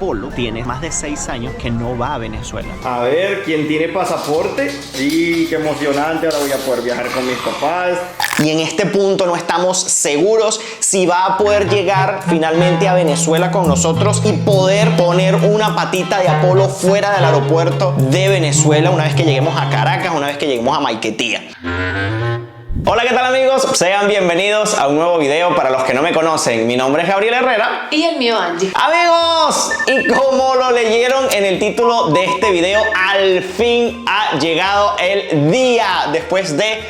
Apolo tiene más de 6 años que no va a Venezuela. A ver, ¿quién tiene pasaporte? Sí, qué emocionante, ahora voy a poder viajar con mis papás. Y en este punto no estamos seguros si va a poder llegar finalmente a Venezuela con nosotros y poder poner una patita de Apolo fuera del aeropuerto de Venezuela una vez que lleguemos a Caracas, una vez que lleguemos a Maiquetía. Hola, ¿qué tal amigos? Sean bienvenidos a un nuevo video. Para los que no me conocen, mi nombre es Gabriel Herrera. Y el mío, Angie. Amigos, y como lo leyeron en el título de este video, al fin ha llegado el día. Después de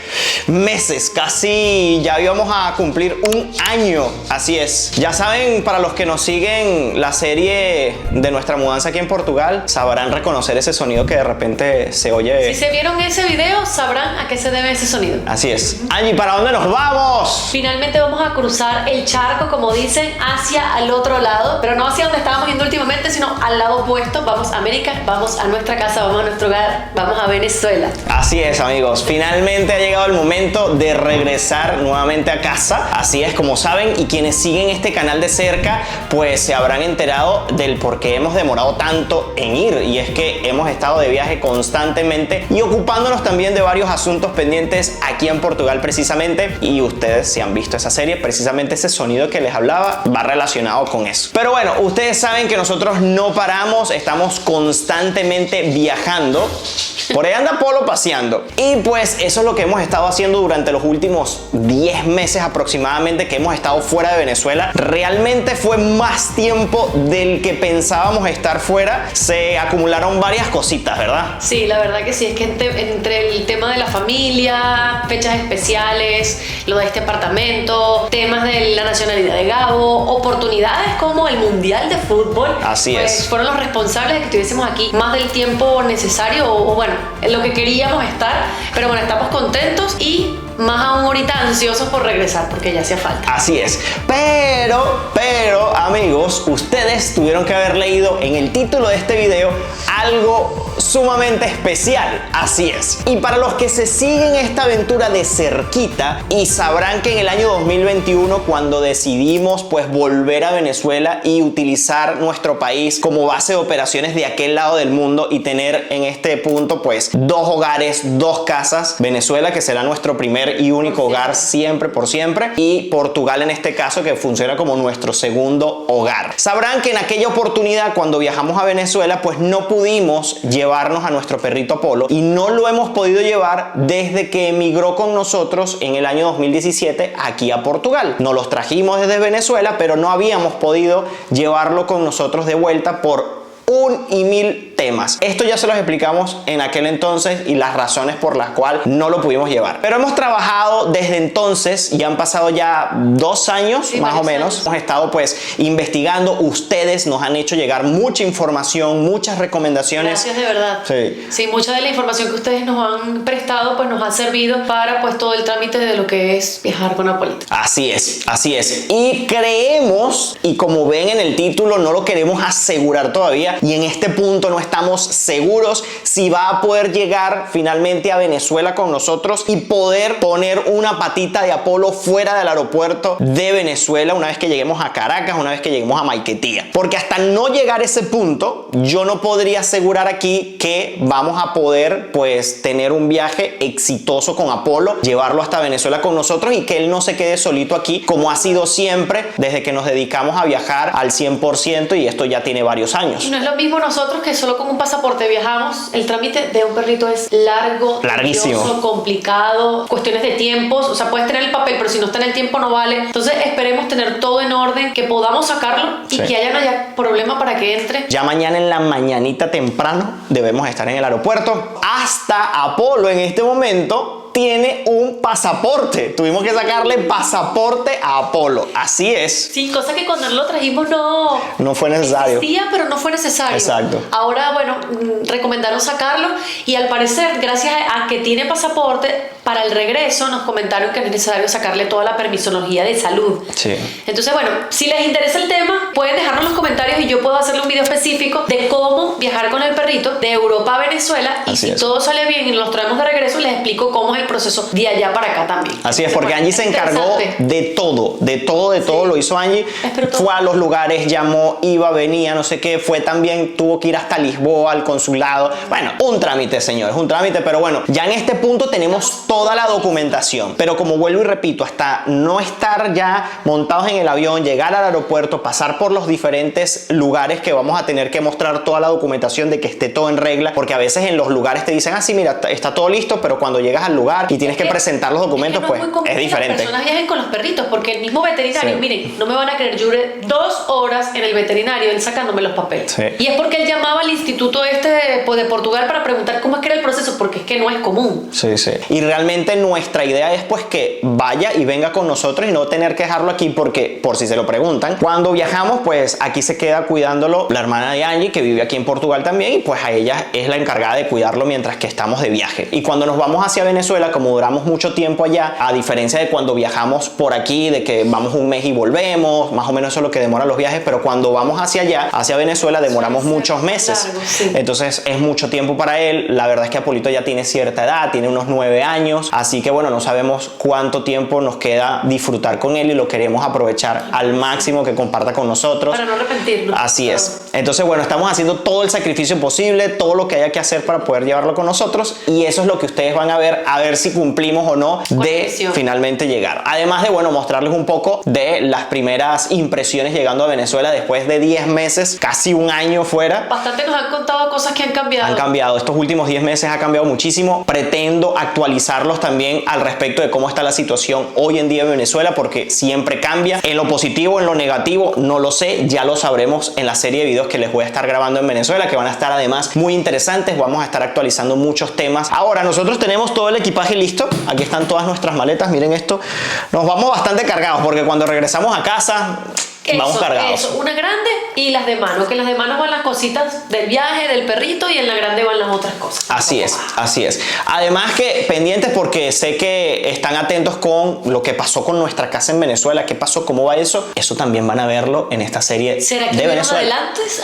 meses, casi ya íbamos a cumplir un año. Así es. Ya saben, para los que nos siguen la serie de nuestra mudanza aquí en Portugal, sabrán reconocer ese sonido que de repente se oye. Si se vieron ese video, sabrán a qué se debe ese sonido. Así es. Angie, ¿para dónde nos vamos? Finalmente vamos a cruzar el charco, como dicen, hacia el otro lado, pero no hacia donde estábamos yendo últimamente, sino al lado opuesto. Vamos a América, vamos a nuestra casa, vamos a nuestro hogar, vamos a Venezuela. Así es, amigos. Finalmente ha llegado el momento de regresar nuevamente a casa. Así es, como saben, y quienes siguen este canal de cerca, pues se habrán enterado del por qué hemos demorado tanto en ir. Y es que hemos estado de viaje constantemente y ocupándonos también de varios asuntos pendientes aquí en Portugal precisamente, y ustedes si han visto esa serie, precisamente ese sonido que les hablaba va relacionado con eso. Pero bueno, ustedes saben que nosotros no paramos, estamos constantemente viajando. Por ahí anda Apolo paseando. Y pues eso es lo que hemos estado haciendo durante los últimos 10 meses aproximadamente que hemos estado fuera de Venezuela. Realmente fue más tiempo del que pensábamos estar fuera. Se acumularon varias cositas, ¿verdad? Sí, la verdad que sí, es que entre el tema de la familia, fechas especiales, lo de este apartamento, temas de la nacionalidad de Gabo, oportunidades como el Mundial de Fútbol. Así pues, es. fueron los responsables de que estuviésemos aquí más del tiempo necesario o bueno, en lo que queríamos estar, pero bueno, estamos contentos y más aún ahorita ansiosos por regresar porque ya hacía falta. Así es. Pero, amigos, ustedes tuvieron que haber leído en el título de este video algo sumamente especial. Así es. Y para los que se siguen esta aventura de cerquita y sabrán que en el año 2021, cuando decidimos pues volver a Venezuela y utilizar nuestro país como base de operaciones de aquel lado del mundo y tener en este punto pues 2 hogares, 2 casas, Venezuela que será nuestro primer y único hogar siempre por siempre, y Portugal en este caso que funciona como nuestro segundo hogar. Sabrán que en aquella oportunidad cuando viajamos a Venezuela pues no pudimos llevarnos a nuestro perrito Apolo y no lo hemos podido llevar desde que emigró con nosotros en el año 2017 aquí a Portugal. Nos los trajimos desde Venezuela, pero no habíamos podido llevarlo con nosotros de vuelta por 1000 temas. Esto ya se los explicamos en aquel entonces y las razones por las cuales no lo pudimos llevar. Pero hemos trabajado desde entonces y han pasado ya 2 años, sí, más o menos. Hemos estado pues investigando. Ustedes nos han hecho llegar mucha información, muchas recomendaciones. Gracias, de verdad. Sí. Sí, mucha de la información que ustedes nos han prestado pues nos ha servido para pues todo el trámite de lo que es viajar con Apolito. Así es, así es. Y creemos, y como ven en el título, no lo queremos asegurar todavía, y en este punto no estamos seguros si va a poder llegar finalmente a Venezuela con nosotros y poder poner una patita de Apolo fuera del aeropuerto de Venezuela una vez que lleguemos a Caracas, una vez que lleguemos a Maiquetía. Porque hasta no llegar a ese punto, yo no podría asegurar aquí que vamos a poder pues tener un viaje exitoso con Apolo, llevarlo hasta Venezuela con nosotros y que él no se quede solito aquí como ha sido siempre desde que nos dedicamos a viajar al 100%, y esto ya tiene varios años. Y no es lo mismo nosotros que solo con un pasaporte viajamos. El trámite de un perrito es largo, larguísimo, tedioso, complicado, cuestiones de tiempos. O sea, puedes tener el papel, pero si no está en el tiempo no vale. Entonces esperemos tener todo en orden, que podamos sacarlo y que no haya problema para que entre. Ya mañana en la mañanita temprano debemos estar en el aeropuerto. Hasta Apolo en este momento tiene un pasaporte. Tuvimos que sacarle pasaporte a Apolo. Así es. Sí, cosa que cuando lo trajimos no fue necesario. Existía, pero no fue necesario. Exacto. Ahora, bueno, recomendaron sacarlo y al parecer, gracias a que tiene pasaporte, para el regreso nos comentaron que es necesario sacarle toda la permisología de salud. Sí. Entonces, bueno, si les interesa el tema, pueden dejarlo en los comentarios y yo puedo hacerle un video específico de cómo viajar con el perrito de Europa a Venezuela. Y Así si es. todo sale bien y nos traemos de regreso, les explico cómo es el proceso de allá para acá también. Así es, porque Angie se encargó de todo lo hizo Angie. Pero todo. Fue a los lugares, llamó, iba, venía, no sé qué, fue también, tuvo que ir hasta Lisboa, al consulado. Bueno, un trámite, señores, un trámite, pero bueno, ya en este punto tenemos toda la documentación. Pero como vuelvo y repito, hasta no estar ya montados en el avión, llegar al aeropuerto, pasar por los diferentes lugares que vamos a tener que mostrar toda la documentación de que esté todo en regla, porque a veces en los lugares te dicen, ah, sí, mira, está todo listo, pero cuando llegas al lugar y tienes que presentar los documentos, no pues muy común es que diferente. Las personas viajen con los perritos, porque el mismo veterinario, Sí. miren, no me van a creer, yo duré 2 horas en el veterinario, él sacándome los papeles. Sí. Y es porque él llamaba al instituto este de Portugal para preguntar cómo es que era el proceso, porque es que no es común. Sí, sí. Y realmente nuestra idea es pues que vaya y venga con nosotros y no tener que dejarlo aquí, porque por si se lo preguntan, cuando viajamos pues aquí se queda cuidándolo la hermana de Angie, que vive aquí en Portugal también, y pues a ella es la encargada de cuidarlo mientras que estamos de viaje. Y cuando nos vamos hacia Venezuela, como duramos mucho tiempo allá, a diferencia de cuando viajamos por aquí, de que vamos un mes y volvemos, más o menos eso es lo que demora los viajes, pero cuando vamos hacia allá, hacia Venezuela, demoramos Suele ser muchos meses. largo, sí. Entonces es mucho tiempo para él. La verdad es que Apolito ya tiene cierta edad, tiene unos 9 años, así que bueno, no sabemos cuánto tiempo nos queda disfrutar con él y lo queremos aprovechar al máximo, que comparta con nosotros. Para no arrepentirnos. Así es. Entonces, bueno, estamos haciendo todo el sacrificio posible, todo lo que haya que hacer para poder llevarlo con nosotros, y eso es lo que ustedes van a ver si cumplimos o no de misión. finalmente llegar. Además de, bueno, mostrarles un poco de las primeras impresiones llegando a Venezuela después de 10 meses, casi un año fuera. Bastante nos han contado cosas que han cambiado. Han cambiado, estos últimos 10 meses ha cambiado muchísimo. Pretendo actualizarlos también al respecto de cómo está la situación hoy en día en Venezuela, porque siempre cambia, en lo positivo, en lo negativo, no lo sé, ya lo sabremos en la serie de videos que les voy a estar grabando en Venezuela, que van a estar además muy interesantes. Vamos a estar actualizando muchos temas. Ahora, nosotros tenemos todo el equipaje listo, aquí están todas nuestras maletas, miren esto, nos vamos bastante cargados, porque cuando regresamos a casa vamos cargados. Eso, una grande y las de mano, que en las de mano van las cositas del viaje, del perrito, y en la grande van las otras cosas. Así es, así es. Además que pendientes, porque sé que están atentos con lo que pasó con nuestra casa en Venezuela, qué pasó, cómo va eso. Eso también van a verlo en esta serie ¿Será que de vieron Venezuela.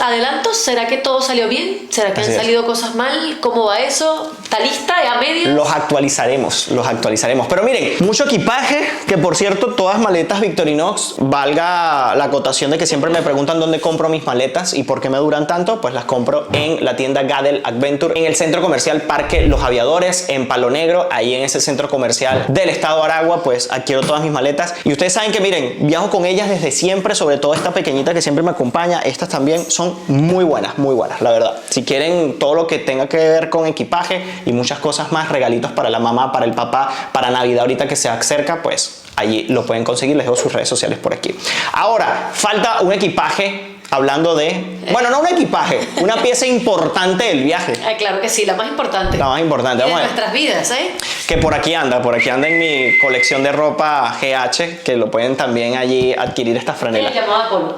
adelantos? ¿Será que todo salió bien? ¿Será que Así han es. salido cosas mal? ¿Cómo va eso? ¿Está lista a medias? Los actualizaremos. Pero miren, mucho equipaje, que por cierto, todas maletas Victorinox, valga la acotación de que siempre me preguntan dónde compro mis maletas y por qué me duran tanto, pues las compro en la tienda Gadel Adventure, en el centro comercial Parque Los Aviadores, en Palo Negro, ahí en ese centro comercial del estado de Aragua, pues adquiero todas mis maletas. Y ustedes saben que, miren, viajo con ellas desde siempre, sobre todo esta pequeñita que siempre me acompaña. Estas también son muy buenas, la verdad. Si quieren todo lo que tenga que ver con equipaje y muchas cosas más, regalitos para la mamá, para el papá, para Navidad ahorita que se acerca, pues allí lo pueden conseguir. Les dejo sus redes sociales por aquí. Ahora, falta un equipaje, hablando de... Bueno, no un equipaje, una pieza importante del viaje. Ay, claro que sí, la más importante. La más importante, Y de vamos a ver. nuestras vidas, ¿eh? Que por aquí anda en mi colección de ropa GH, que lo pueden también allí adquirir estas franelas. Llamada Polo.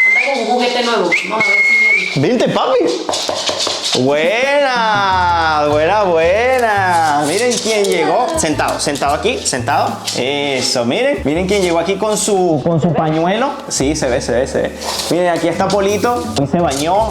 Anda con un juguete nuevo. Vamos a ver si viene. Vente, papi. Buena. Miren quién llegó. Sentado aquí, sentado. Eso, miren quién llegó aquí con su pañuelo. Sí, se ve. Miren, aquí está Polito. Hoy se bañó.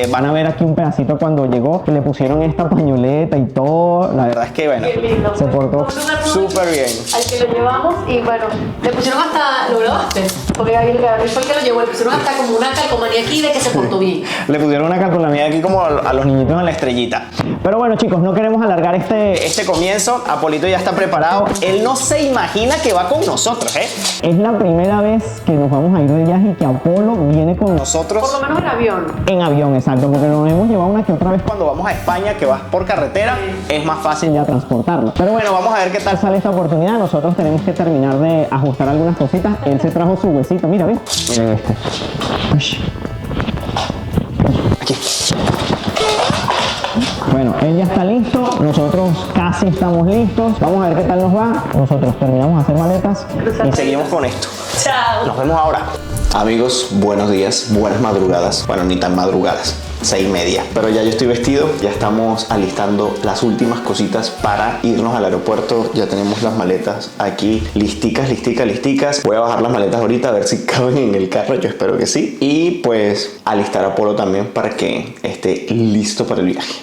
Van a ver aquí un pedacito cuando llegó, que le pusieron esta pañoleta y todo. La verdad es que, bueno, Qué lindo. se portó Un lugar muy súper bien. Al que lo llevamos y bueno, le pusieron hasta, ¿lo grabaste? Porque Gabriel fue el que lo llevó, le pusieron hasta como una calcomanía aquí de que se portó bien. Le pusieron una calcomanía aquí como a los niñitos en la estrellita. Pero bueno, chicos, no queremos alargar este comienzo. Apolito ya está preparado. Él no se imagina que va con nosotros, ¿eh? Es la primera vez que nos vamos a ir de viaje y que Apolo viene con nosotros. Por lo menos en avión. En avión, exacto, porque nos hemos llevado una que otra vez cuando vamos a España, que vas por carretera, es más fácil ya transportarlo. Pero bueno, vamos a ver qué tal sale esta oportunidad. Nosotros tenemos que terminar de ajustar algunas cositas. Él se trajo su huesito, mira, ¿ves? Miren este. Uy. Aquí. Bueno, él ya está listo, nosotros casi estamos listos. Vamos a ver qué tal nos va. Nosotros terminamos de hacer maletas y seguimos con esto. Chao. Nos vemos ahora. Amigos, buenos días, buenas madrugadas. Bueno, ni tan madrugadas, 6:30. Pero ya yo estoy vestido, ya estamos alistando las últimas cositas para irnos al aeropuerto. Ya tenemos las maletas aquí listicas. Voy a bajar las maletas ahorita a ver si caben en el carro, yo espero que sí. Y pues alistar a Polo también para que esté listo para el viaje.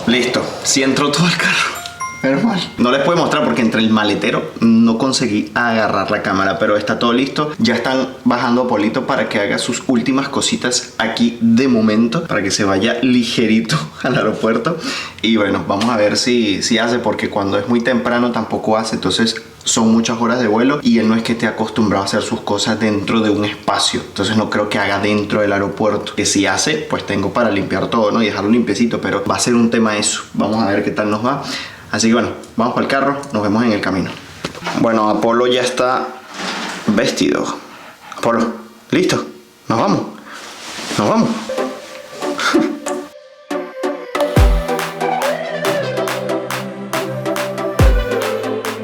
Listo, sí entró todo el carro. Menos mal. No les puedo mostrar porque entre el maletero no conseguí agarrar la cámara, pero está todo listo. Ya están bajando a Polito para que haga sus últimas cositas aquí de momento, para que se vaya ligerito al aeropuerto. Y bueno, vamos a ver si hace, porque cuando es muy temprano tampoco hace. Entonces son muchas horas de vuelo y él no es que esté acostumbrado a hacer sus cosas dentro de un espacio. Entonces no creo que haga dentro del aeropuerto. Que si hace, pues tengo para limpiar todo, ¿no? Y dejarlo limpiecito, pero va a ser un tema eso. Vamos a ver qué tal nos va. Así que bueno, vamos para el carro, nos vemos en el camino. Bueno, Apolo ya está vestido. Apolo, ¿listo? Nos vamos. Nos vamos.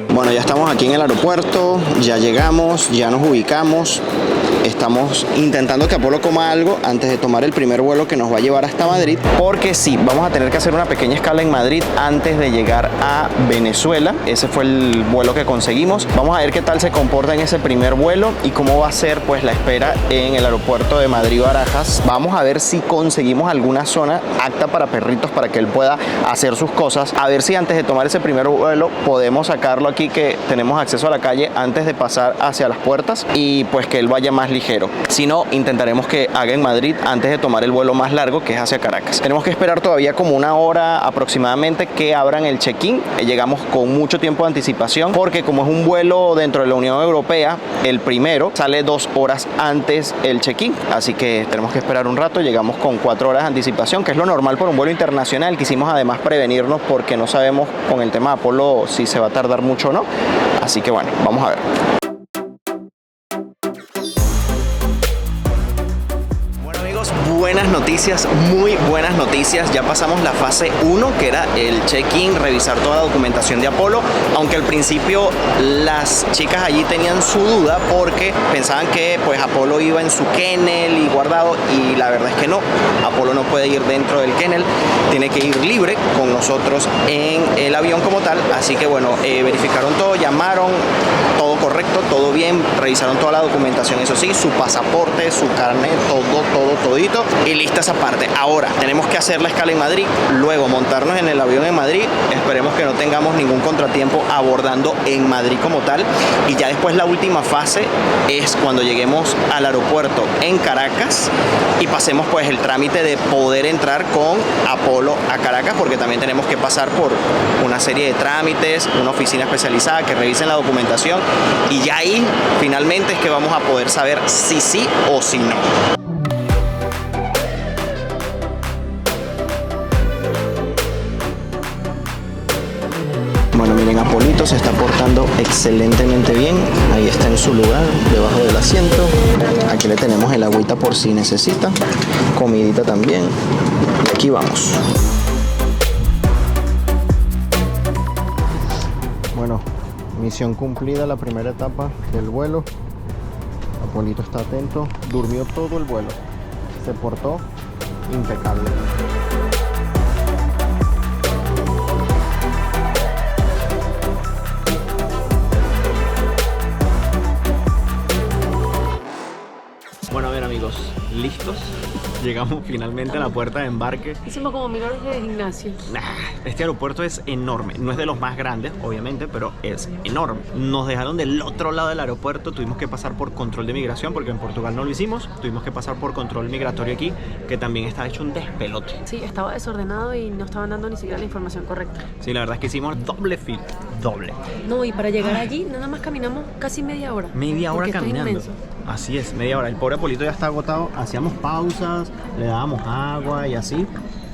Bueno, ya estamos aquí en el aeropuerto, ya llegamos, ya nos ubicamos. Estamos intentando que Apolo coma algo antes de tomar el primer vuelo que nos va a llevar hasta Madrid, porque sí, vamos a tener que hacer una pequeña escala en Madrid antes de llegar a Venezuela. Ese fue el vuelo que conseguimos. Vamos a ver qué tal se comporta en ese primer vuelo y cómo va a ser pues la espera en el aeropuerto de Madrid-Barajas. Vamos a ver si conseguimos alguna zona apta para perritos para que él pueda hacer sus cosas. A ver si antes de tomar ese primer vuelo podemos sacarlo aquí, que tenemos acceso a la calle antes de pasar hacia las puertas, y pues que él vaya más ligero. Si no, intentaremos que haga en Madrid antes de tomar el vuelo más largo, que es hacia Caracas. Tenemos que esperar todavía como una hora aproximadamente que abran el check-in. Llegamos con mucho tiempo de anticipación, porque como es un vuelo dentro de la Unión Europea, el primero sale 2 horas antes el check-in, así que tenemos que esperar un rato. Llegamos con 4 horas de anticipación, que es lo normal por un vuelo internacional. Quisimos además prevenirnos porque no sabemos con el tema de Apolo si se va a tardar mucho o no, así que bueno, vamos a ver. Buenas noticias, muy buenas noticias. Ya pasamos la fase 1, que era el check-in, revisar toda la documentación de Apolo, aunque al principio las chicas allí tenían su duda porque pensaban que pues Apolo iba en su kennel y guardado, y la verdad es que no. Apolo no puede ir dentro del kennel, tiene que ir libre con nosotros en el avión como tal. Así que bueno, verificaron todo, llamaron, todo correcto, todo bien, revisaron toda la documentación, eso sí, su pasaporte, su carnet, todito, y lista esa parte. Ahora tenemos que hacer la escala en Madrid, luego montarnos en el avión en Madrid. Esperemos que no tengamos ningún contratiempo abordando en Madrid como tal, y ya después la última fase es cuando lleguemos al aeropuerto en Caracas y pasemos pues el trámite de poder entrar con Apolo a Caracas, porque también tenemos que pasar por una serie de trámites, una oficina especializada que revisen la documentación, y ya ahí finalmente es que vamos a poder saber si sí o si no. Bueno, miren, Apolito se está portando excelentemente bien. Ahí está en su lugar, debajo del asiento. Aquí le tenemos el agüita por si necesita. Comidita también. Y aquí vamos. Bueno, misión cumplida, la primera etapa del vuelo. Apolito está atento. Durmió todo el vuelo. Se portó impecable. Bueno, a ver, amigos, listos. Llegamos finalmente a la puerta de embarque. Hicimos como 1000 horas de gimnasio. Este aeropuerto es enorme. No es de los más grandes, obviamente, pero es enorme. Nos dejaron del otro lado del aeropuerto. Tuvimos que pasar por control de migración, porque en Portugal no lo hicimos. Tuvimos que pasar por control migratorio aquí, que también está hecho un despelote. Sí, estaba desordenado y no estaban dando ni siquiera la información correcta. Sí, la verdad es que hicimos doble fila. Doble. No, y para llegar allí nada más caminamos casi media hora. Media hora caminando. Así es, media hora. El pobre Apolito ya está agotado. Hacíamos pausas, le dábamos agua y así.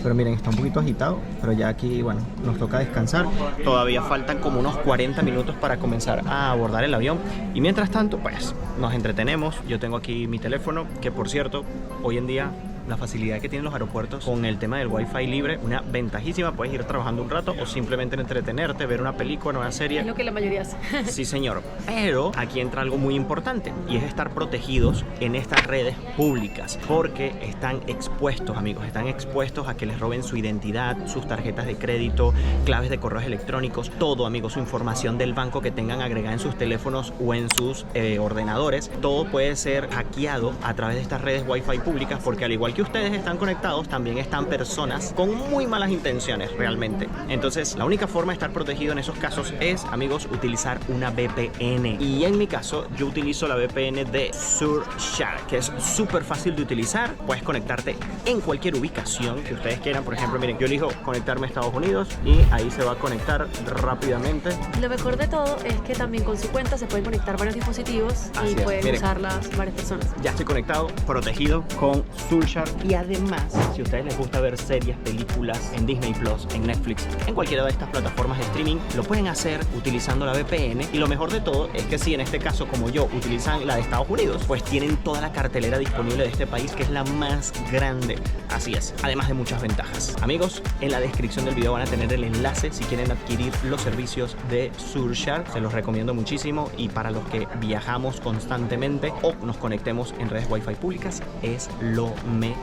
Pero miren, está un poquito agitado, pero ya aquí, bueno, nos toca descansar. Todavía faltan como unos 40 minutos para comenzar a abordar el avión. Y mientras tanto, pues, nos entretenemos. Yo tengo aquí mi teléfono, que por cierto, hoy en día la facilidad que tienen los aeropuertos con el tema del Wi-Fi libre, una ventajísima. Puedes ir trabajando un rato o simplemente entretenerte, ver una película, una serie. Es lo que la mayoría hace. Sí, señor. Pero aquí entra algo muy importante y es estar protegidos en estas redes públicas porque están expuestos, amigos, están expuestos a que les roben su identidad, sus tarjetas de crédito, claves de correos electrónicos, todo, amigos, su información del banco que tengan agregada en sus teléfonos o en sus ordenadores. Todo puede ser hackeado a través de estas redes Wi-Fi públicas porque al igual que ustedes están conectados, también están personas con muy malas intenciones realmente. Entonces, la única forma de estar protegido en esos casos es, amigos, utilizar una VPN. Y en mi caso, yo utilizo la VPN de Surfshark, que es súper fácil de utilizar. Puedes conectarte en cualquier ubicación que ustedes quieran. Por ejemplo, miren, yo elijo conectarme a Estados Unidos y ahí se va a conectar rápidamente. Lo mejor de todo es que también con su cuenta se pueden conectar varios dispositivos Así y es, pueden miren. usarlas varias personas. Ya estoy conectado, protegido con Surfshark. Y además, si a ustedes les gusta ver series, películas en Disney Plus, en Netflix, en cualquiera de estas plataformas de streaming, lo pueden hacer utilizando la VPN. Y lo mejor de todo es que si en este caso, como yo, utilizan la de Estados Unidos, pues tienen toda la cartelera disponible de este país, que es la más grande. Así es, además de muchas ventajas. Amigos, en la descripción del video van a tener el enlace si quieren adquirir los servicios de Surfshark. Se los recomiendo muchísimo y para los que viajamos constantemente o nos conectemos en redes Wi-Fi públicas es lo mejor.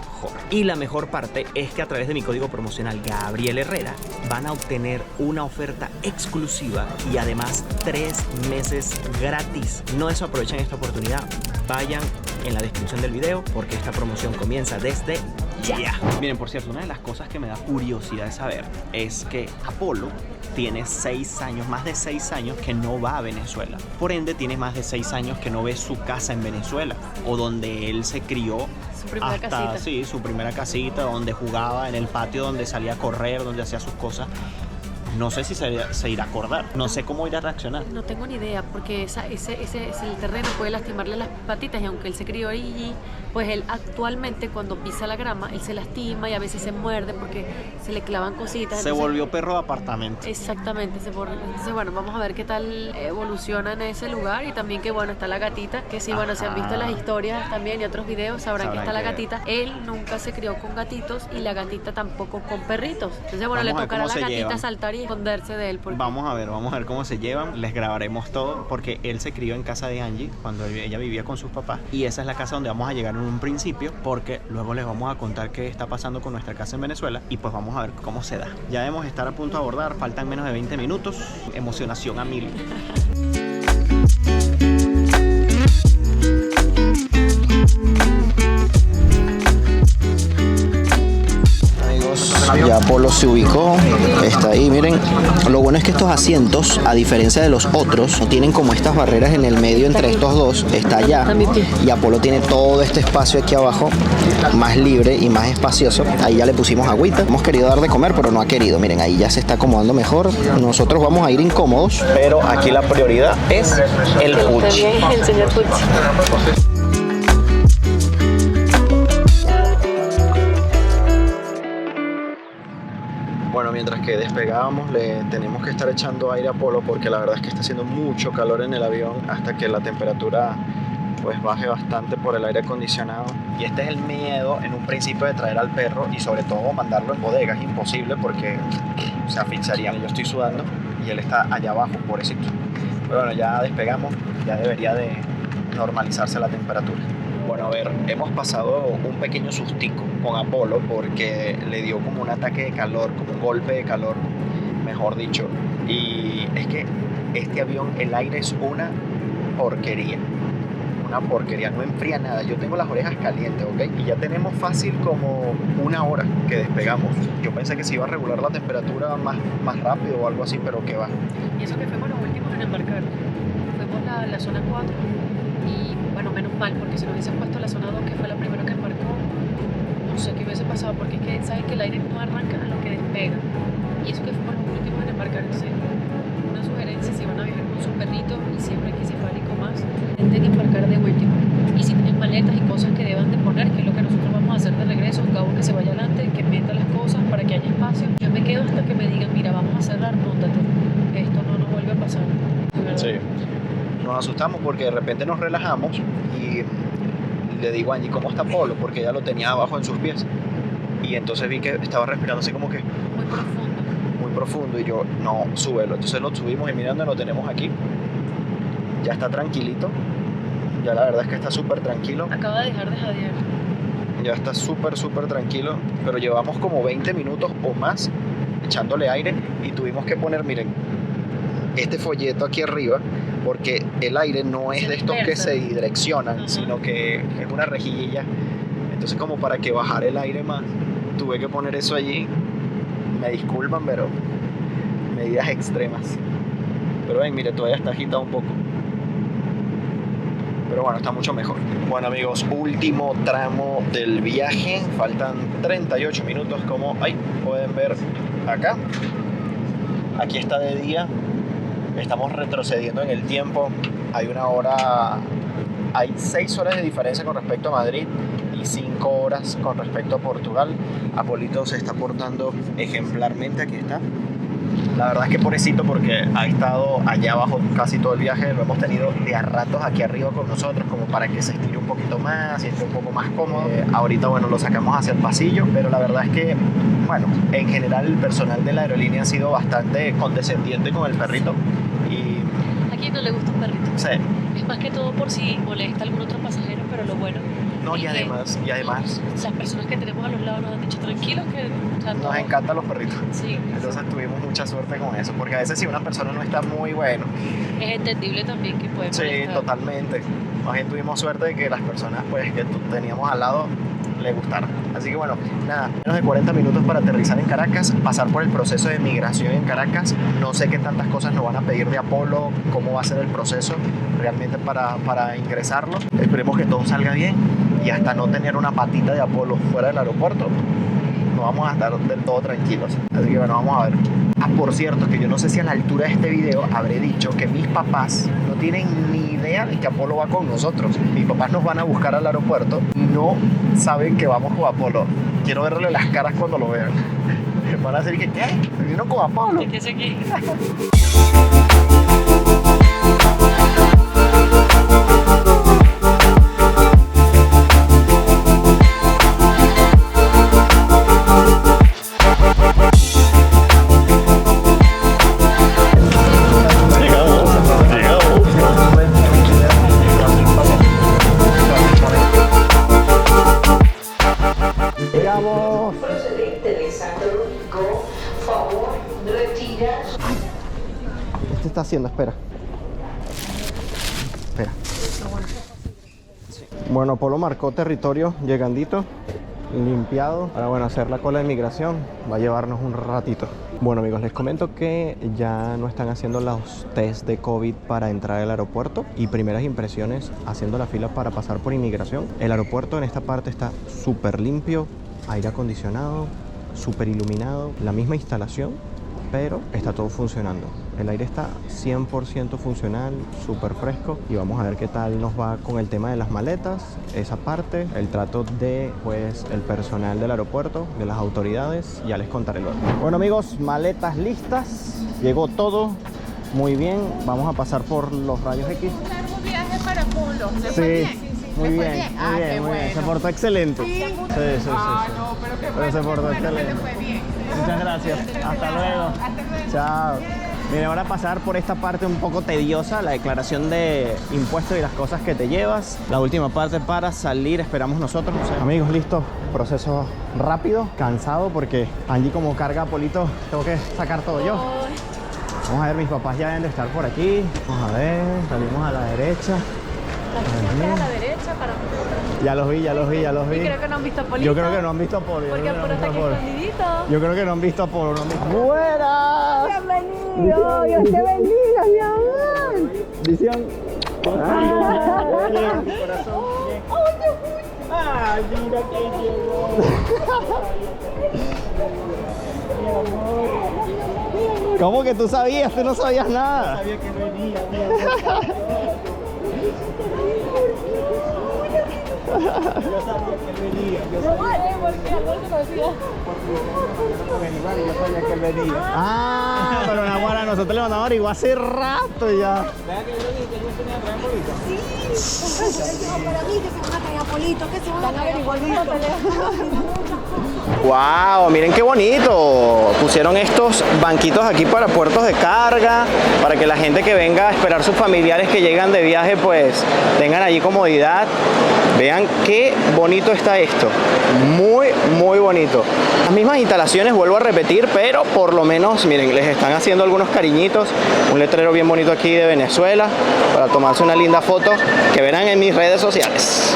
Y la mejor parte es que a través de mi código promocional Gabriel Herrera van a obtener una oferta exclusiva y además 3 meses gratis. No desaprovechen esta oportunidad. Vayan en la descripción del video porque esta promoción comienza desde ya. Miren, por cierto, una de las cosas que me da curiosidad de saber es que Apolo tiene 6 años, más de 6 años que no va a Venezuela. Por ende, tiene más de 6 años que no ve su casa en Venezuela o donde él se crió. Su primera casita. Sí, su primera casita, donde jugaba en el patio, donde salía a correr, donde hacía sus cosas. No sé si se irá a acordar, no sé cómo irá a reaccionar. No tengo ni idea, porque el terreno puede lastimarle las patitas y aunque él se crió allí, pues él actualmente cuando pisa la grama, él se lastima y a veces se muerde porque se le clavan cositas. Se volvió perro de apartamento. Exactamente, entonces bueno, vamos a ver qué tal evoluciona en ese lugar y también que bueno, está la gatita, que sí, bueno, si han visto las historias también y otros videos, sabrán que está la gatita. Él nunca se crió con gatitos y la gatita tampoco con perritos. Entonces bueno, le tocará a la gatita saltar y esconderse de él. Vamos a ver cómo se llevan. Les grabaremos todo porque él se crió en casa de Angie cuando ella vivía con sus papás y esa es la casa donde vamos a llegar en un principio porque luego les vamos a contar qué está pasando con nuestra casa en Venezuela y pues vamos a ver cómo se da. Ya debemos estar a punto de abordar, faltan menos de 20 minutos, emocionación a 1000. Ya Apolo se ubicó, está ahí, miren. Lo bueno es que estos asientos, a diferencia de los otros, no tienen como estas barreras en el medio entre estos dos, está allá. Y Apolo tiene todo este espacio aquí abajo, más libre y más espacioso. Ahí ya le pusimos agüita. Hemos querido dar de comer, pero no ha querido. Miren, ahí ya se está acomodando mejor. Nosotros vamos a ir incómodos, pero aquí la prioridad es el Puchi. El señor Puchi. Bueno, mientras que despegábamos le tenemos que estar echando aire a Apolo porque la verdad es que está haciendo mucho calor en el avión hasta que la temperatura pues baje bastante por el aire acondicionado. Y este es el miedo en un principio de traer al perro y sobre todo mandarlo en bodega. Es imposible porque se asfixiaría. Yo estoy sudando y él está allá abajo, pobrecito. Pero bueno, ya despegamos, ya debería de normalizarse la temperatura. Bueno, a ver, hemos pasado un pequeño sustico con Apolo porque le dio como un ataque de calor, como un golpe de calor, mejor dicho. Y es que este avión, el aire es una porquería, no enfría nada. Yo tengo las orejas calientes, ¿ok? Y ya tenemos fácil como 1 hora que despegamos. Yo pensé que se iba a regular la temperatura más rápido o algo así, pero que va. Y eso que fuimos los últimos en embarcar. Fuimos la zona 4. Y bueno, menos mal, porque si nos hubiesen puesto la zona 2, que fue la primera que embarcó, no sé qué hubiese pasado, porque es que saben que el aire no arranca a lo que despega. Y eso que fuimos los últimos en embarcar. Entonces, una sugerencia: si van a viajar con su perrito y siempre que se fálico más, intenten embarcar de último. Y si tienen maletas y cosas que deban de poner, que es lo que nosotros vamos a hacer de regreso, Gabo que se vaya adelante, que meta las cosas para que haya espacio. Yo me quedo hasta que me digan, mira, vamos a cerrar, móntate. Esto no nos vuelve a pasar. Sí. Nos asustamos porque de repente nos relajamos y le digo a Angie, ¿cómo está Polo? Porque ella lo tenía abajo en sus pies. Y entonces vi que estaba respirando así como que Muy profundo. muy profundo y yo, no, súbelo. Entonces lo subimos y mirando lo tenemos aquí. Ya está tranquilito. Ya la verdad es que está súper tranquilo. Acaba de dejar de jadear. Ya está súper tranquilo. Pero llevamos como 20 minutos o más echándole aire y tuvimos que poner, miren, este folleto aquí arriba, porque el aire no es Se de estos que dispersa. se direccionan, Ajá. sino que es una rejilla. Entonces como para que bajara el aire más, tuve que poner eso allí. Me disculpan, pero medidas extremas. Pero ven, mire, todavía está agitado un poco. Pero bueno, está mucho mejor. Bueno amigos, último tramo del viaje. Faltan 38 minutos como ahí pueden ver acá. Aquí está de día. Estamos retrocediendo en el tiempo. Hay 6 horas de diferencia con respecto a Madrid y 5 horas con respecto a Portugal. Apolito se está portando ejemplarmente, aquí está. La verdad es que pobrecito porque ha estado allá abajo casi todo el viaje. Lo hemos tenido de a ratos aquí arriba con nosotros como para que se estire un poquito más y esté un poco más cómodo. Ahorita bueno, lo sacamos hacia el pasillo, pero la verdad es que bueno, en general el personal de la aerolínea ha sido bastante condescendiente con el perrito y ¿A quién no le gusta un perrito? sí, Es más que todo por si molesta a algún otro pasajero, pero lo bueno. no, es y que además las personas que tenemos a los lados nos han dicho tranquilos que o sea, nos todo- encantan los perritos. Sí, Entonces tuvimos mucha suerte con eso, porque a veces si una persona no está muy bueno, es entendible también que puede sí, molestar. totalmente. Más bien tuvimos suerte de que las personas pues que teníamos al lado le gustaron. Así que bueno, nada, menos de 40 minutos para aterrizar en Caracas, pasar por el proceso de migración en Caracas. No sé qué tantas cosas nos van a pedir de Apolo, cómo va a ser el proceso realmente para ingresarlo. Esperemos que todo salga bien y hasta no tener una patita de Apolo fuera del aeropuerto, no vamos a estar del todo tranquilos. Así que bueno, vamos a ver. Ah, por cierto, que yo no sé si a la altura de este video habré dicho que mis papás no tienen ni idea de que Apolo va con nosotros. Mis papás nos van a buscar al aeropuerto y no saben que vamos con Apolo. Quiero verle las caras cuando lo vean. Van a decir que, ¿qué? ¿Vino con Apolo? ¿Qué hace aquí? ¡Llegamos! Procedente de Santo Domingo, favor, retira. ¿Qué está haciendo? Espera. Espera. Bueno, Polo marcó territorio llegandito, limpiado. Ahora bueno, hacer la cola de migración va a llevarnos un ratito. Bueno amigos, les comento que ya no están haciendo los test de COVID para entrar al aeropuerto y primeras impresiones haciendo la fila para pasar por inmigración. El aeropuerto en esta parte está súper limpio, aire acondicionado, súper iluminado, la misma instalación, pero está todo funcionando. El aire está 100% funcional, súper fresco y vamos a ver qué tal nos va con el tema de las maletas, esa parte, el trato de pues el personal del aeropuerto, de las autoridades, ya les contaré luego. Bueno amigos, maletas listas, llegó todo muy bien, vamos a pasar por los rayos X. Largo viaje para Polo. ¿Le Sí, fue bien? muy ¿Le fue bien, Ah, muy qué bien, muy bien, se bueno. portó excelente. Sí. Sí. Ah, no, pero qué bueno, se qué portó bueno que excelente. le fue bien. Muchas gracias. Hasta luego. Hasta luego. Chao. Miren, ahora pasar por esta parte un poco tediosa, la declaración de impuestos y las cosas que te llevas. La última parte para salir, esperamos nosotros. No sé. Amigos, listo. Proceso rápido, cansado porque Angie como carga a Polito, tengo que sacar todo yo. Vamos a ver, mis papás ya deben de estar por aquí. Vamos a ver, salimos a la derecha. A la derecha para Ya los vi. Y creo que no han visto a Polito. Yo creo que no han visto a Polo. Porque Apolo está aquí escondidito. Yo creo que no han visto a Polo. ¡Buenas! Bienvenido, Dios te bendiga, mi amor. Visión. Ay, mira que llegó. ¿Cómo que tú sabías? Tú no sabías nada. Sabía que venía, Ah, pero Naguará, nosotros le mandamos averiguar hace rato ya. Para mí que se van a traer a Polito, que se van a traer ¡Wow! Miren qué bonito. Pusieron estos banquitos aquí para puertos de carga, para que la gente que venga a esperar sus familiares que llegan de viaje, pues tengan allí comodidad. Vean qué bonito está esto. Muy, muy bonito. Las mismas instalaciones, vuelvo a repetir, pero por lo menos, miren, les están haciendo algunos cariñitos. Un letrero bien bonito aquí de Venezuela, para tomarse una linda foto que verán en mis redes sociales.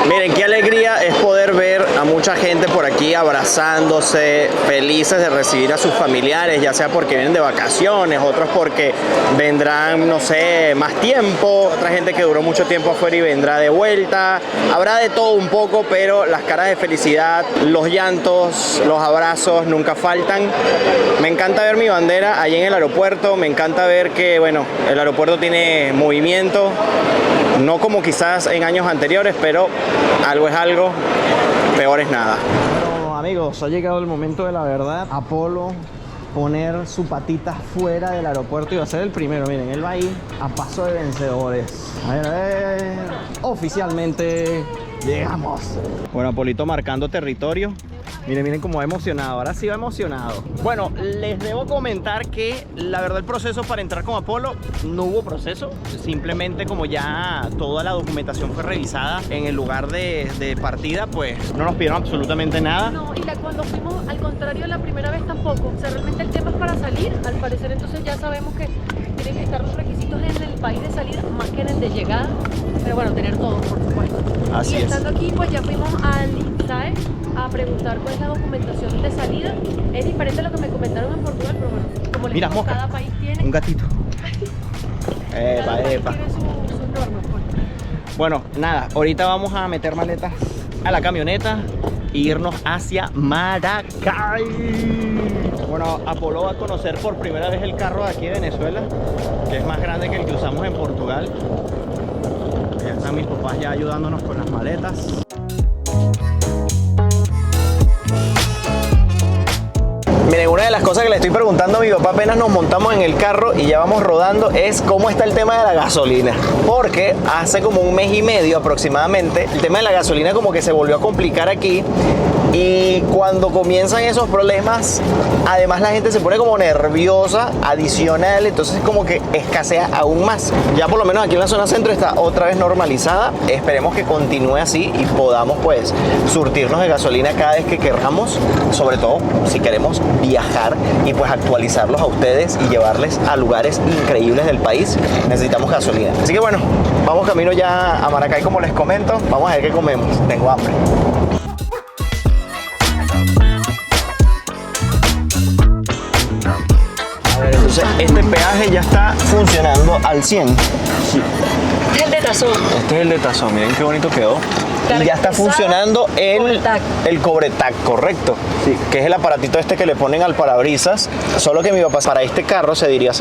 Miren, qué alegría es poder ver a mucha gente por aquí abrazándose, felices de recibir a sus familiares, ya sea porque vienen de vacaciones, otros porque vendrán, no sé, más tiempo, otra gente que duró mucho tiempo afuera y vendrá de vuelta. Habrá de todo un poco, pero las caras de felicidad, los llantos, los abrazos nunca faltan. Me encanta ver mi bandera ahí en el aeropuerto, me encanta ver que, bueno, el aeropuerto tiene movimiento, no como quizás en años anteriores, pero algo es algo, peor es nada. Bueno, amigos, ha llegado el momento de la verdad. Apolo poner su patita fuera del aeropuerto y va a ser el primero. Miren, él va ahí a paso de vencedores. A ver. Oficialmente llegamos. Bueno, Apolito marcando territorio. Miren, miren cómo va emocionado. Ahora sí va emocionado. Bueno, les debo comentar que la verdad el proceso para entrar con Apolo no hubo proceso. Simplemente como ya toda la documentación fue revisada en el lugar de partida, pues no nos pidieron absolutamente nada. No, y cuando fuimos, al contrario de la primera vez tampoco. O sea, realmente el tema es para salir, al parecer, entonces ya sabemos que tienen que estar los requisitos en el país de salida más que en el de llegada. Pero bueno, tener todo, por supuesto. Así es. Y estando aquí, pues ya fuimos al INSAE a preguntar cuál es la documentación de salida. Es diferente a lo que me comentaron en Portugal, pero bueno, como les Mira, digo, mosca. cada país tiene, Un gatito. cada país Epa. tiene sus normas. Pues. Bueno, nada, ahorita vamos a meter maletas a la camioneta e irnos hacia Maracay. Bueno, Apolo va a conocer por primera vez el carro de aquí de Venezuela, que es más grande que el que usamos en Portugal. Ya están mis papás ya ayudándonos con las maletas. Miren, una de las cosas que le estoy preguntando a mi papá apenas nos montamos en el carro y ya vamos rodando es cómo está el tema de la gasolina. Porque hace como un mes y medio aproximadamente el tema de la gasolina como que se volvió a complicar aquí. Y cuando comienzan esos problemas, además la gente se pone como nerviosa, adicional, entonces como que escasea aún más. Ya por lo menos aquí en la zona centro está otra vez normalizada. Esperemos que continúe así y podamos pues surtirnos de gasolina cada vez que queramos, sobre todo si queremos viajar y pues actualizarlos a ustedes y llevarles a lugares increíbles del país. Necesitamos gasolina. Así que bueno, vamos camino ya a Maracay como les comento. Vamos a ver qué comemos. Tengo hambre. Entonces este peaje ya está funcionando al 100. Es el de Tazón. Este es el de Tazón, miren qué bonito quedó. Y ya está funcionando el Cobretac, correcto. Sí, que es el aparatito este que le ponen al parabrisas. Solo que mi papá para este carro se diría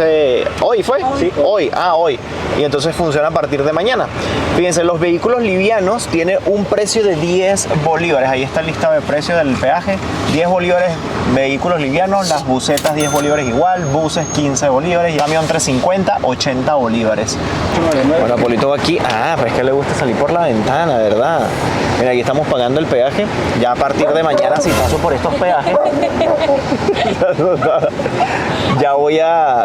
¿hoy fue? Sí, hoy. Hoy. Y entonces funciona a partir de mañana. Fíjense, los vehículos livianos tienen un precio de 10 bolívares. Ahí está el listado de precios del peaje. 10 bolívares vehículos livianos, las busetas 10 bolívares igual, buses 15 bolívares, y camión 350, 80 bolívares. Bueno, Apolito va aquí. Pero es que le gusta salir por la ventana, ¿verdad? Mira, aquí estamos pagando el peaje. Ya a partir de mañana, si paso por estos peajes, ya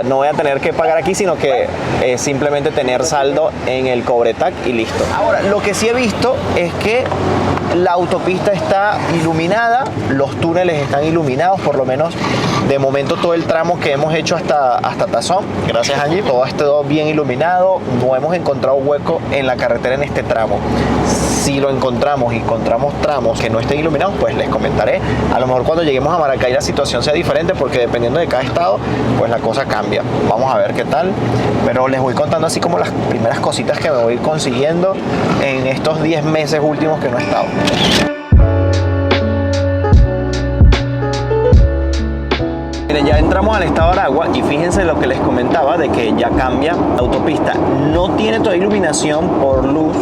no voy a tener que pagar aquí, sino que simplemente tener saldo en el Cobretac y listo. Ahora, lo que sí he visto es que la autopista está iluminada, los túneles están iluminados, por lo menos de momento todo el tramo que hemos hecho hasta Tazón, gracias a Angie, todo está bien iluminado, no hemos encontrado hueco en la carretera en este tramo. Si lo encontramos y encontramos tramos que no estén iluminados, pues les comentaré. A lo mejor cuando lleguemos a Maracay la situación sea diferente, porque dependiendo de cada estado, pues la cosa cambia. Vamos a ver qué tal, pero les voy contando así como las primeras cositas que me voy consiguiendo en estos 10 meses últimos que no he estado. Miren, ya entramos al estado de Aragua y fíjense lo que les comentaba de que ya cambia la autopista. No tiene toda iluminación por luz,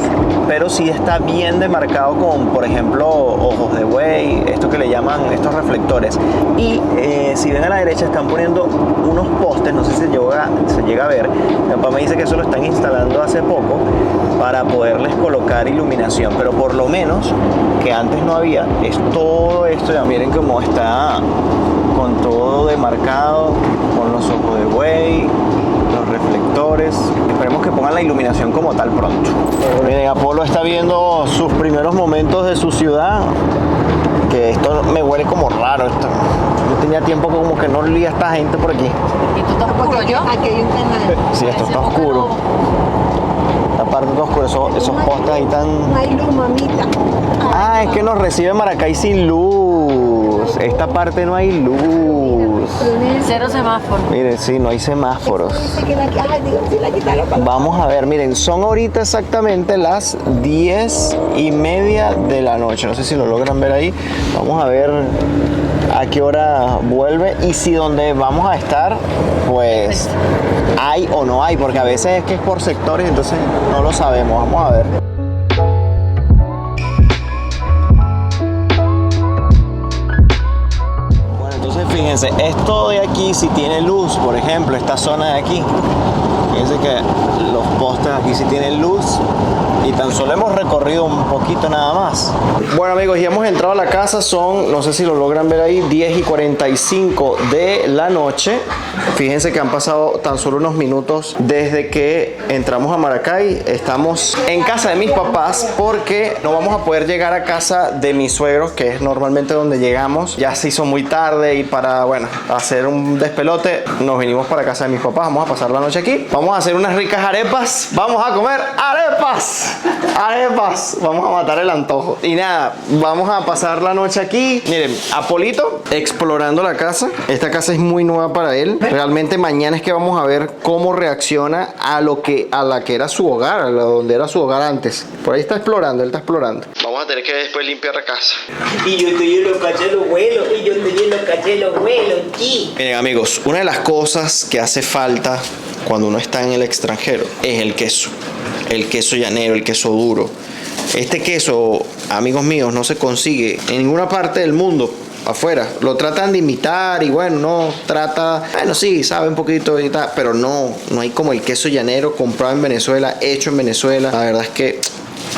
pero sí está bien demarcado con, por ejemplo, ojos de buey, esto que le llaman estos reflectores. Y si ven a la derecha están poniendo unos postes, no sé si se llega a ver. Mi papá me dice que eso lo están instalando hace poco para poderles colocar iluminación, pero por lo menos que antes no había, es todo esto. Ya miren cómo está con todo demarcado, con los ojos de buey, los reflectores. Esperemos que pongan la iluminación como tal pronto. Miren, Apolo está viendo sus primeros momentos de su ciudad, que esto me huele como raro. Yo tenía tiempo como que no olía a esta gente por aquí. ¿Y tú estás oscuro yo? Aquí hay un canal. Sí, esto está oscuro. La parte está oscura, esos postes ahí tan... No hay luz, mamita. Ah, es que nos recibe Maracay sin luz. Esta parte no hay luz. Cero semáforo. Miren, sí, no hay semáforos. Dice que la quitaron para... Vamos a ver, miren, son ahorita exactamente las 10:30 de la noche. No sé si lo logran ver ahí. Vamos a ver a qué hora vuelve y si donde vamos a estar, pues hay o no hay, porque a veces es que es por sectores, entonces no lo sabemos. Vamos a ver. Bueno, entonces fíjense, esto de aquí si tiene luz, por ejemplo, esta zona de aquí. Fíjense que los postes aquí sí tienen luz y tan solo hemos recorrido un poquito nada más. Bueno amigos, ya hemos entrado a la casa, son, no sé si lo logran ver ahí, 10:45 de la noche. Fíjense que han pasado tan solo unos minutos desde que entramos a Maracay. Estamos en casa de mis papás porque no vamos a poder llegar a casa de mis suegros, que es normalmente donde llegamos. Ya se hizo muy tarde y para, bueno, hacer un despelote nos vinimos para casa de mis papás. Vamos a pasar la noche aquí. Vamos a hacer unas ricas arepas. Vamos a comer arepas. Arepas. Vamos a matar el antojo. Y nada, vamos a pasar la noche aquí. Miren, Apolito explorando la casa. Esta casa es muy nueva para él. Realmente mañana es que vamos a ver cómo reacciona a la que era su hogar, a donde era su hogar antes. Por ahí está explorando, él está explorando. Vamos a tener que después limpiar la casa. Y yo estoy en los cachelos vuelos, y yo estoy en los cachelos vuelos, sí. Miren amigos, una de las cosas que hace falta cuando uno está en el extranjero es el queso. El queso llanero, el queso duro. Este queso, amigos míos, no se consigue en ninguna parte del mundo afuera. Lo tratan de imitar y bueno, sí, sabe un poquito y tal, pero no hay como el queso llanero comprado en Venezuela, hecho en Venezuela. La verdad es que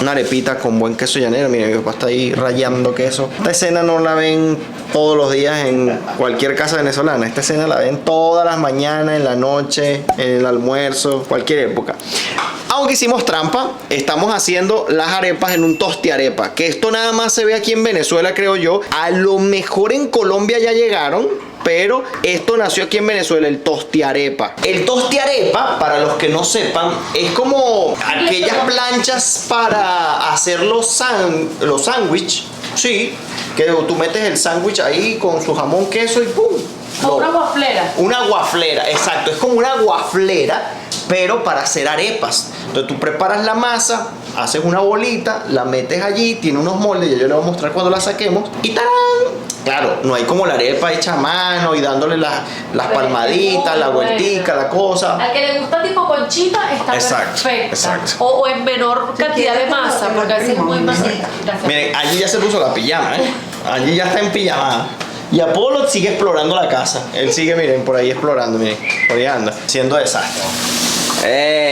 una arepita con buen queso llanero. Miren, mi papá está ahí rayando queso. Esta escena no la ven todos los días en cualquier casa venezolana. Esta escena la ven todas las mañanas, en la noche, en el almuerzo, cualquier época. Aunque hicimos trampa, estamos haciendo las arepas en un tostiarepa, que esto nada más se ve aquí en Venezuela, creo yo. A lo mejor en Colombia ya llegaron, pero esto nació aquí en Venezuela, el tostiarepa. El tostiarepa, para los que no sepan, es como aquellas planchas para hacer los sándwiches. Sí, que tú metes el sándwich ahí con su jamón, queso y ¡pum! No, una guaflera. Una guaflera, exacto. Es como una guaflera, pero para hacer arepas. Entonces tú preparas la masa, haces una bolita, la metes allí, tiene unos moldes, ya yo le voy a mostrar cuando la saquemos. Y ¡tarán! Claro, no hay como la arepa hecha a mano y dándole las palmaditas, la vueltica, la cosa. Al que le gusta tipo conchita está Exacto, perfecta. exacto. O en menor cantidad de masa, porque a veces es muy masita. Miren, allí ya se puso la pijama, Allí ya está en pijama. Y Apolo sigue explorando la casa. Él sigue, miren, por ahí explorando, miren. Por ahí anda, siendo desastre.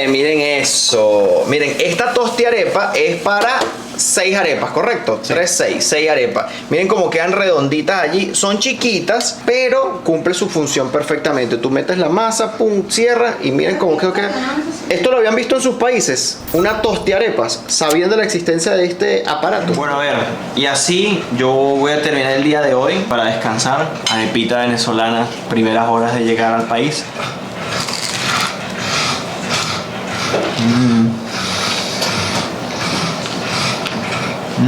Miren eso. Miren, esta tostiarepa es para 6 arepas, ¿correcto? 6 arepas. Miren cómo quedan redonditas allí. Son chiquitas, pero cumple su función perfectamente. Tú metes la masa, pum, cierras y miren cómo queda. Esto lo habían visto en sus países. Una tostiarepas, sabiendo la existencia de este aparato. Bueno, a ver, y así yo voy a terminar el día de hoy para descansar. Arepita venezolana, primeras horas de llegar al país.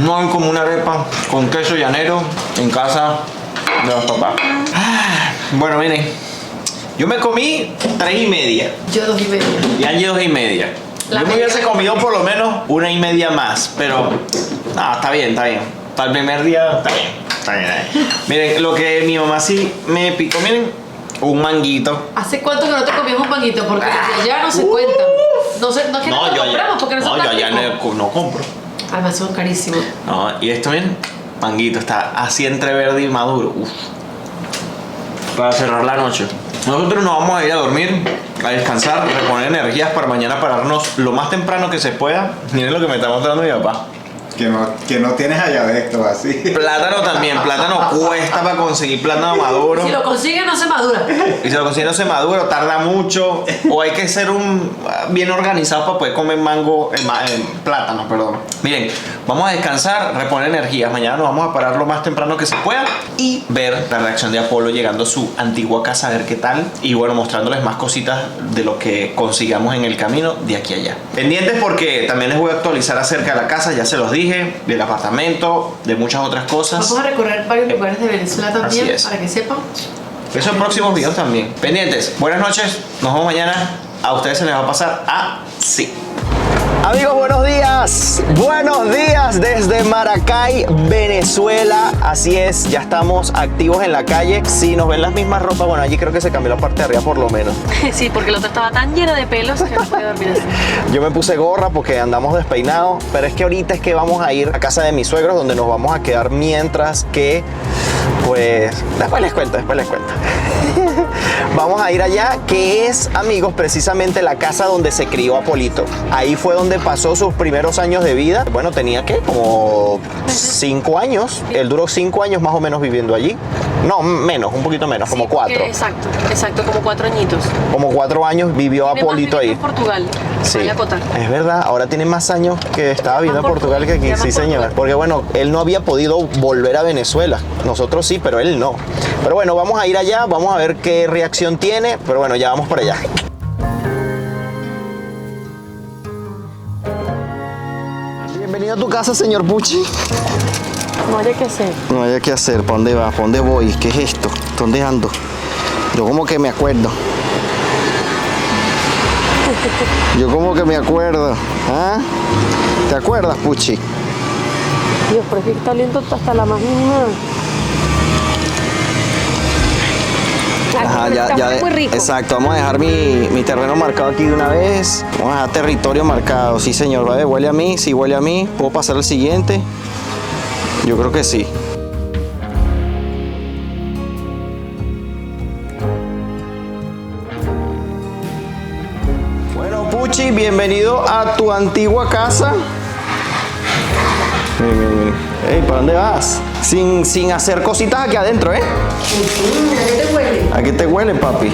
No hay como una arepa con queso llanero en casa de los papás. Bueno, miren, yo me comí 3:30. Yo 2:30. Y Angie 2:30. Yo me hubiese comido por lo menos 1:30 más, pero está bien. Para el primer día está bien. Miren, lo que mi mamá sí me picó, miren, un manguito. ¿Hace cuánto que no te comías un manguito? Porque ya no se cuentan. No es que no compramos porque no son yo tan allá ricos. no compro. Además son carísimos. No, y esto, miren, manguito, está así entre verde y maduro. Uf. Para cerrar la noche. Nosotros nos vamos a ir a dormir, a descansar, reponer energías para mañana pararnos lo más temprano que se pueda. Miren lo que me está mostrando mi papá. Que no tienes allá de esto así. Plátano también, plátano cuesta para conseguir plátano maduro. Si lo consiguen no se madura. Y si lo consiguen no se maduro, tarda mucho. O hay que ser bien organizado para poder comer plátano, perdón. Miren, vamos a descansar, reponer energías. Mañana nos vamos a parar lo más temprano que se pueda y ver la reacción de Apolo llegando a su antigua casa, a ver qué tal. Y bueno, mostrándoles más cositas de lo que consigamos en el camino de aquí a allá. Pendientes porque también les voy a actualizar acerca de la casa, ya se los dije, del apartamento, de muchas otras cosas. Vamos a recorrer varios lugares de Venezuela también, para que sepan. Eso en próximos videos también. Pendientes. Buenas noches. Nos vemos mañana. A ustedes se les va a pasar así. Amigos, buenos días. Buenos días desde Maracay, Venezuela. Así es, ya estamos activos en la calle. Si nos ven las mismas ropas, bueno, allí creo que se cambió la parte de arriba por lo menos. Sí, porque el otro estaba tan lleno de pelos que no podía dormir así. Yo me puse gorra porque andamos despeinados, pero es que ahorita es que vamos a ir a casa de mis suegros donde nos vamos a quedar mientras que, pues, después les cuento. Vamos a ir allá, que es, amigos, precisamente la casa donde se crió Apolito. Ahí fue donde pasó sus primeros años de vida. Bueno, tenía que como 5 años. Él duró 5 años más o menos viviendo allí. No, menos, un poquito menos, como 4. Exacto, como 4 añitos. Como 4 años vivió Apolito ahí. En Portugal. Sí, es verdad, ahora tiene más años que estaba viviendo en Portugal que aquí. Sí, señor. Porque bueno, él no había podido volver a Venezuela. Nosotros sí, pero él no. Pero bueno, vamos a ir allá, vamos a ver qué reacción tiene. Pero bueno, ya vamos para allá. Bienvenido a tu casa, señor Pucci. No haya que hacer. No haya que hacer. ¿Para dónde va? ¿Para dónde voy? ¿Qué es esto? ¿Dónde ando? Yo como que me acuerdo. ¿Ah? ¿Te acuerdas, Pucci? Dios, pero es que está lento hasta la más mínima. Ajá, ya, muy rico. Exacto, vamos a dejar mi terreno marcado aquí de una vez. Vamos a dejar territorio marcado. Sí, señor, ¿vale? ¿Huele a mí? Sí, huele a mí. ¿Puedo pasar al siguiente? Yo creo que sí. Bueno, Pucci, bienvenido a tu antigua casa. Ey, ¿para dónde vas? Sin hacer cositas aquí adentro, ¿eh? ¿A qué te huele? ¿A qué te huele, papi?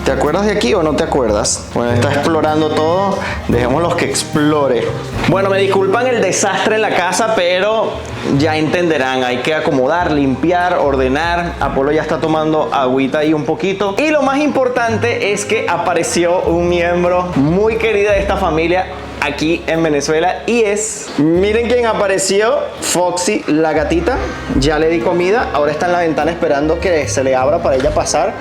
¿Te acuerdas de aquí o no te acuerdas? Bueno, está explorando todo. Dejémoslos que explore. Bueno, me disculpan el desastre en la casa, pero ya entenderán. Hay que acomodar, limpiar, ordenar. Apolo ya está tomando agüita ahí un poquito. Y lo más importante es que apareció un miembro muy querido de esta familia aquí en Venezuela y es, miren quién apareció, Foxy, la gatita. Ya le di comida, ahora está en la ventana esperando que se le abra para ella pasar.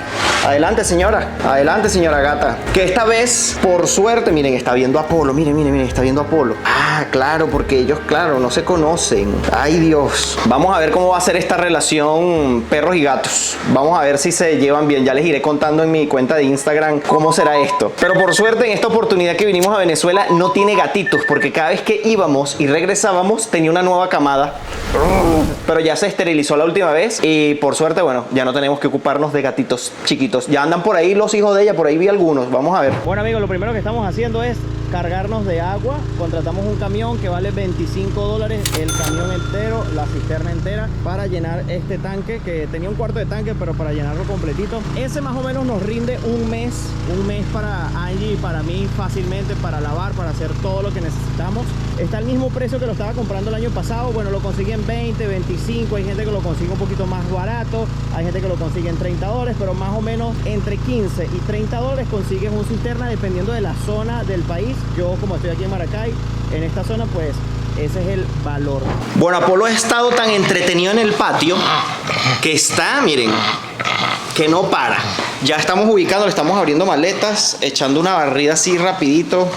Adelante, señora gata, que esta vez, por suerte, miren, está viendo a Apolo. Miren, está viendo a Apolo. Ah, claro, porque ellos, claro, no se conocen. Ay, Dios. Vamos a ver cómo va a ser esta relación perros y gatos. Vamos a ver si se llevan bien. Ya les iré contando en mi cuenta de Instagram cómo será esto. Pero por suerte, en esta oportunidad que vinimos a Venezuela, no tiene gatitos, porque cada vez que íbamos y regresábamos tenía una nueva camada, pero ya se esterilizó la última vez y por suerte, bueno, ya no tenemos que ocuparnos de gatitos chiquitos. Ya andan por ahí los hijos de ella, por ahí vi algunos. Vamos a ver. Bueno, amigos, lo primero que estamos haciendo es cargarnos de agua. Contratamos un camión que vale $25, el camión entero, la cisterna entera, para llenar este tanque, que tenía un cuarto de tanque, pero para llenarlo completito. Ese más o menos nos rinde un mes para Angie y para mí fácilmente, para lavar, para hacer todo lo que necesitamos. Está al mismo precio que lo estaba comprando el año pasado. Bueno, lo consigue en 20, 25, hay gente que lo consigue un poquito más barato, hay gente que lo consigue en $30, pero más o menos entre 15 y $30 consigues un cisterna dependiendo de la zona del país. Yo, como estoy aquí en Maracay, en esta zona, pues ese es el valor. Bueno, Apolo ha estado tan entretenido en el patio que está, miren, que no para. Ya estamos ubicando, le estamos abriendo maletas, echando una barrida así rapidito,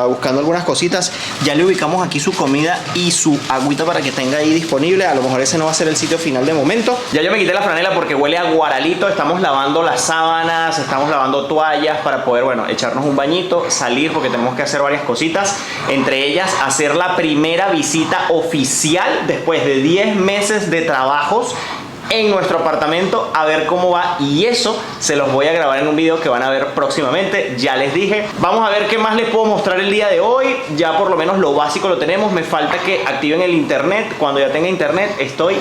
buscando algunas cositas. Ya le ubicamos aquí su comida y su agüita para que tenga ahí disponible. A lo mejor ese no va a ser el sitio final de momento. Ya yo me quité la franela porque huele a guaralito. Estamos lavando las sábanas, estamos lavando toallas para poder, bueno, echarnos un bañito, salir porque tenemos que hacer varias cositas. Entre ellas, hacer la primera visita oficial después de 10 meses de trabajos en nuestro apartamento, a ver cómo va, y eso se los voy a grabar en un video que van a ver próximamente. Ya les dije, vamos a ver qué más les puedo mostrar el día de hoy. Ya por lo menos lo básico lo tenemos, me falta que activen el internet. Cuando ya tenga internet estoy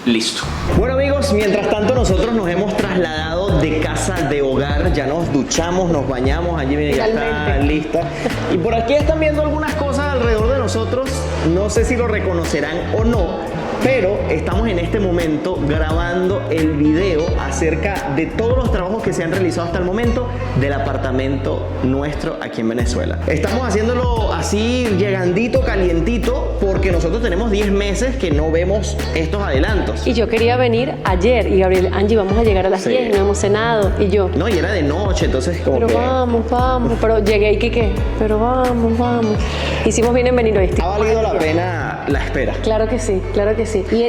listo. Bueno amigos, mientras tanto nosotros nos hemos trasladado de casa de hogar, ya nos duchamos, nos bañamos, allí miren, ya está lista. Y por aquí están viendo algunas cosas alrededor de nosotros, no sé si lo reconocerán o no, pero estamos en este momento grabando el video acerca de todos los trabajos que se han realizado hasta el momento del apartamento nuestro aquí en Venezuela. Estamos haciéndolo así llegandito, calientito, porque nosotros tenemos 10 meses que no vemos estos adelantos. Y yo quería venir ayer y Gabriel, Angie, vamos a llegar a las 10 y no hemos cenado. Y yo, no, y era de noche, entonces como pero que... vamos, pero llegué y ¿qué? Pero vamos. Hicimos bien en venir hoy. Ha valido la pena la espera. Claro que sí.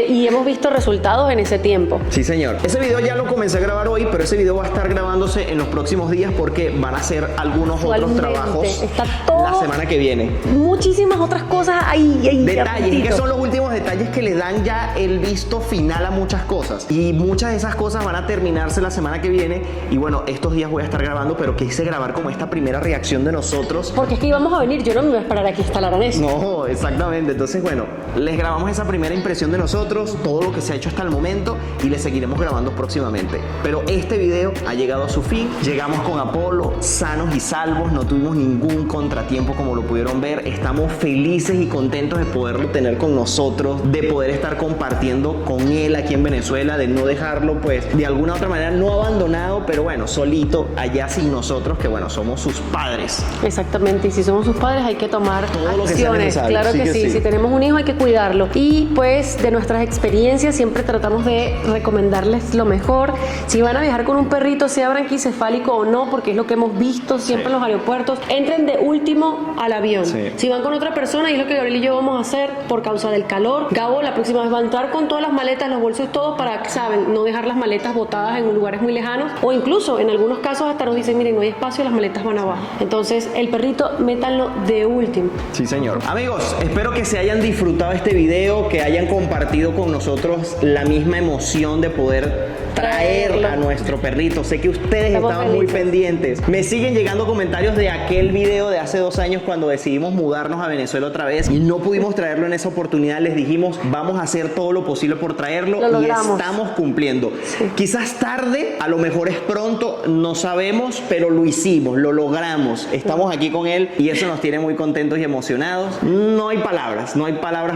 Y hemos visto resultados en ese tiempo. Sí, señor. Ese video ya lo comencé a grabar hoy, pero ese video va a estar grabándose en los próximos días porque van a ser algunos otros trabajos está todo, la semana que viene. Muchísimas otras cosas ahí. Detalles, y que son los últimos detalles que le dan ya el visto final a muchas cosas. Y muchas de esas cosas van a terminarse la semana que viene. Y bueno, estos días voy a estar grabando, pero quise grabar como esta primera reacción de nosotros. Porque es que íbamos a venir, yo no me iba a esperar a que instalaran eso. No, exactamente. Entonces, bueno, les grabamos esa primera impresión de nosotros, todo lo que se ha hecho hasta el momento, y les seguiremos grabando próximamente. Pero este video ha llegado a su fin. Llegamos con Apolo sanos y salvos, no tuvimos ningún contratiempo como lo pudieron ver. Estamos felices y contentos de poderlo tener con nosotros, de poder estar compartiendo con él aquí en Venezuela, de no dejarlo pues de alguna otra manera no abandonado, pero bueno, solito allá sin nosotros, que bueno, somos sus padres. Exactamente, y si somos sus padres hay que tomar todo lo que sea acciones. necesario. Claro que sí, si tenemos un hijo hay que cuidarlo. Y pues de nuestras experiencias siempre tratamos de recomendarles lo mejor. Si van a viajar con un perrito, sea branquicefálico o no, porque es lo que hemos visto siempre en los aeropuertos, entren de último al avión. Si van con otra persona, y es lo que Gabriel y yo vamos a hacer por causa del calor. Gabo la próxima vez va a entrar con todas las maletas, los bolsos, todo para, saben, no dejar las maletas botadas en lugares muy lejanos, o incluso en algunos casos hasta nos dicen, miren, no hay espacio, las maletas van abajo. Entonces el perrito métanlo de último. Sí, señor. Amigos, espero que se hayan disfrutado este video, que hayan compartido con nosotros la misma emoción de poder traer a nuestro perrito. Sé que ustedes estaban muy pendientes. Me siguen llegando comentarios de aquel video de hace 2 años cuando decidimos mudarnos a Venezuela otra vez y no pudimos traerlo en esa oportunidad. Les dijimos, vamos a hacer todo lo posible por traerlo, y estamos cumpliendo. Quizás tarde, a lo mejor es pronto, no sabemos, pero lo hicimos, lo logramos. Estamos aquí con él y eso nos tiene muy contentos y emocionados. No hay palabras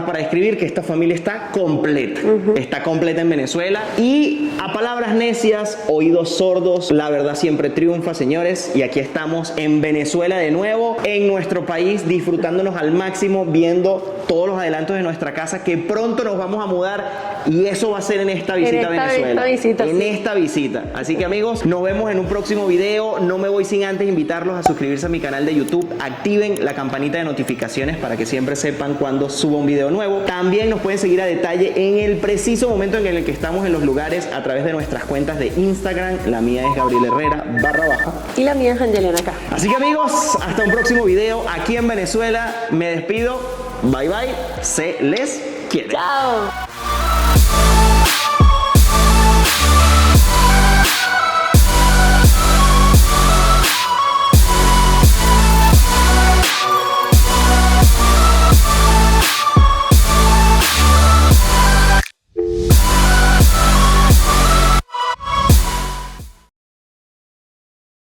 para describir que esta familia está completa. Está completa en Venezuela, y a palabras necias, oídos sordos, la verdad siempre triunfa, señores. Y aquí estamos en Venezuela de nuevo, en nuestro país, disfrutándonos al máximo, viendo todos los adelantos de nuestra casa, que pronto nos vamos a mudar, y eso va a ser en esta visita a Venezuela. Esta visita. Así que amigos, nos vemos en un próximo video. No me voy sin antes invitarlos a suscribirse a mi canal de YouTube. Activen la campanita de notificaciones para que siempre sepan cuando suba un video nuevo. También nos pueden seguir a detalle en el preciso momento en el que estamos en los lugares a través de nuestras cuentas de Instagram. La mía es Gabriel Herrera _. Y la mía es Angelina acá. Así que amigos, hasta un próximo video aquí en Venezuela. Me despido. Bye bye. Se les quiere. Chao.